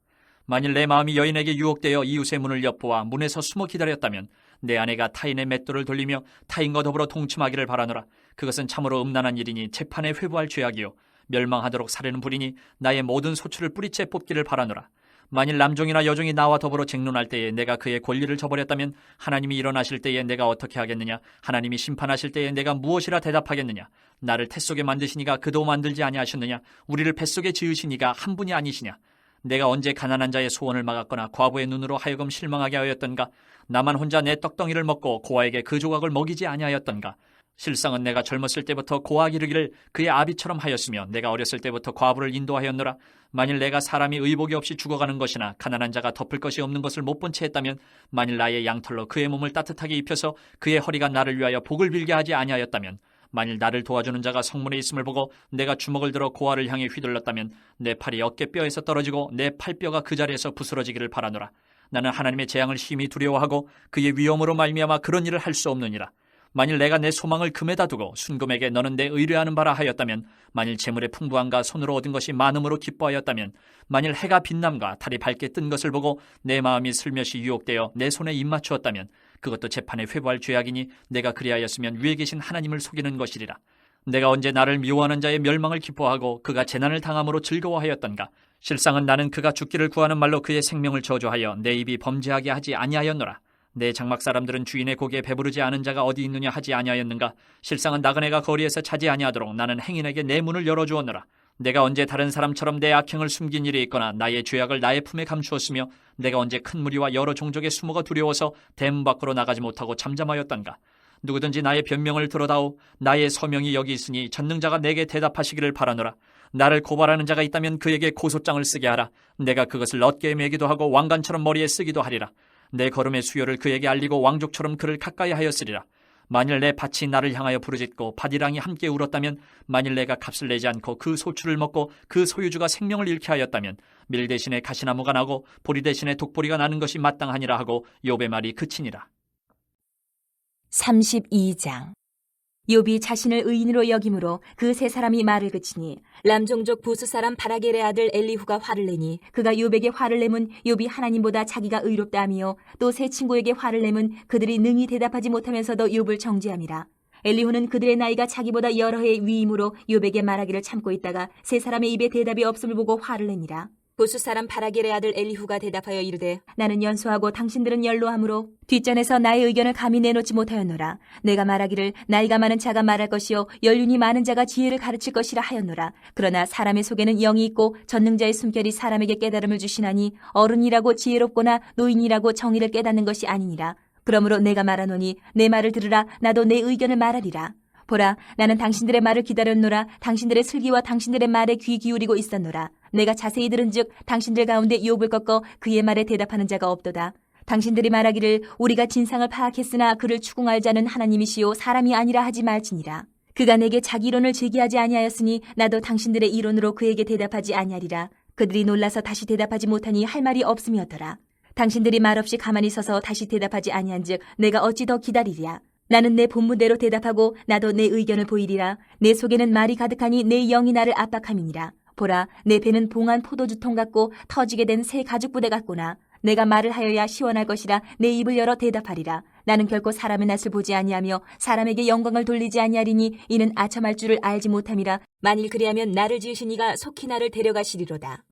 만일 내 마음이 여인에게 유혹되어 이웃의 문을 엿보아 문에서 숨어 기다렸다면 내 아내가 타인의 맷돌을 돌리며 타인과 더불어 동침하기를 바라노라. 그것은 참으로 음란한 일이니 재판에 회부할 죄악이요 멸망하도록 사르는 불이니 나의 모든 소출을 뿌리째 뽑기를 바라노라. 만일 남종이나 여종이 나와 더불어 쟁론할 때에 내가 그의 권리를 저버렸다면 하나님이 일어나실 때에 내가 어떻게 하겠느냐. 하나님이 심판하실 때에 내가 무엇이라 대답하겠느냐. 나를 태 속에 만드시니가 그도 만들지 아니하셨느냐. 우리를 뱃속에 지으시니가 한 분이 아니시냐. 내가 언제 가난한 자의 소원을 막았거나 과부의 눈으로 하여금 실망하게 하였던가. 나만 혼자 내 떡덩이를 먹고 고아에게 그 조각을 먹이지 아니하였던가. 실상은 내가 젊었을 때부터 고아 기르기를 그의 아비처럼 하였으며 내가 어렸을 때부터 과부를 인도하였노라. 만일 내가 사람이 의복이 없이 죽어가는 것이나 가난한 자가 덮을 것이 없는 것을 못 본 채 했다면 만일 나의 양털로 그의 몸을 따뜻하게 입혀서 그의 허리가 나를 위하여 복을 빌게 하지 아니하였다면 만일 나를 도와주는 자가 성문에 있음을 보고 내가 주먹을 들어 고아를 향해 휘둘렀다면 내 팔이 어깨뼈에서 떨어지고 내 팔뼈가 그 자리에서 부스러지기를 바라노라. 나는 하나님의 재앙을 심히 두려워하고 그의 위엄으로 말미암아 그런 일을 할 수 없느니라. 만일 내가 내 소망을 금에다 두고 순금에게 너는 내 의뢰하는 바라 하였다면 만일 재물의 풍부함과 손으로 얻은 것이 많음으로 기뻐하였다면 만일 해가 빛남과 달이 밝게 뜬 것을 보고 내 마음이 슬며시 유혹되어 내 손에 입맞추었다면 그것도 재판에 회부할 죄악이니 내가 그리하였으면 위에 계신 하나님을 속이는 것이리라. 내가 언제 나를 미워하는 자의 멸망을 기뻐하고 그가 재난을 당함으로 즐거워하였던가. 실상은 나는 그가 죽기를 구하는 말로 그의 생명을 저주하여 내 입이 범죄하게 하지 아니하였노라. 내 장막 사람들은 주인의 고기에 배부르지 않은 자가 어디 있느냐 하지 아니하였는가. 실상은 나그네가 거리에서 차지 아니하도록 나는 행인에게 내 문을 열어주었노라. 내가 언제 다른 사람처럼 내 악행을 숨긴 일이 있거나 나의 죄악을 나의 품에 감추었으며 내가 언제 큰 무리와 여러 종족의 수모가 두려워서 대문 밖으로 나가지 못하고 잠잠하였던가. 누구든지 나의 변명을 들어다오. 나의 서명이 여기 있으니 전능자가 내게 대답하시기를 바라노라. 나를 고발하는 자가 있다면 그에게 고소장을 쓰게 하라. 내가 그것을 얻게 매기도 하고 왕관처럼 머리에 쓰기도 하리라. 내 걸음의 수요를 그에게 알리고 왕족처럼 그를 가까이 하였으리라. 만일 내 밭이 나를 향하여 부르짖고 밭이랑이 함께 울었다면 만일 내가 값을 내지 않고 그 소출을 먹고 그 소유주가 생명을 잃게 하였다면 밀 대신에 가시나무가 나고 보리 대신에 독보리가 나는 것이 마땅하니라 하고 욥의 말이 그치니라. 32장. 욥이 자신을 의인으로 여김으로 그 세 사람이 말을 그치니 람종족 부스 사람 바라겔의 아들 엘리후가 화를 내니 그가 욥에게 화를 내면 욥이 하나님보다 자기가 의롭다 하며 또 세 친구에게 화를 내면 그들이 능히 대답하지 못하면서도 욥을 정죄함이라. 엘리후는 그들의 나이가 자기보다 여러 해 위임으로 욥에게 말하기를 참고 있다가 세 사람의 입에 대답이 없음을 보고 화를 내니라. 부스 사람 바라겔의 아들 엘리후가 대답하여 이르되 나는 연소하고 당신들은 연로함으로 뒷전에서 나의 의견을 감히 내놓지 못하였노라. 내가 말하기를 나이가 많은 자가 말할 것이요 연륜이 많은 자가 지혜를 가르칠 것이라 하였노라. 그러나 사람의 속에는 영이 있고 전능자의 숨결이 사람에게 깨달음을 주시나니 어른이라고 지혜롭거나 노인이라고 정의를 깨닫는 것이 아니니라. 그러므로 내가 말하노니 내 말을 들으라. 나도 내 의견을 말하리라. 보라, 나는 당신들의 말을 기다렸노라. 당신들의 슬기와 당신들의 말에 귀 기울이고 있었노라. 내가 자세히 들은즉 당신들 가운데 욥을 꺾어 그의 말에 대답하는 자가 없도다. 당신들이 말하기를 우리가 진상을 파악했으나 그를 추궁할 자는 하나님이시요 사람이 아니라 하지 말지니라. 그가 내게 자기 이론을 제기하지 아니하였으니 나도 당신들의 이론으로 그에게 대답하지 아니하리라. 그들이 놀라서 다시 대답하지 못하니 할 말이 없음이었더라. 당신들이 말없이 가만히 서서 다시 대답하지 아니한즉 내가 어찌 더 기다리랴. 나는 내 본문대로 대답하고 나도 내 의견을 보이리라. 내 속에는 말이 가득하니 내 영이 나를 압박함이니라. 보라, 내 배는 봉한 포도주통 같고 터지게 된 새 가죽부대 같구나. 내가 말을 하여야 시원할 것이라 내 입을 열어 대답하리라. 나는 결코 사람의 낯을 보지 아니하며 사람에게 영광을 돌리지 아니하리니 이는 아첨할 줄을 알지 못함이라. 만일 그리하면 나를 지으신 이가 속히 나를 데려가시리로다.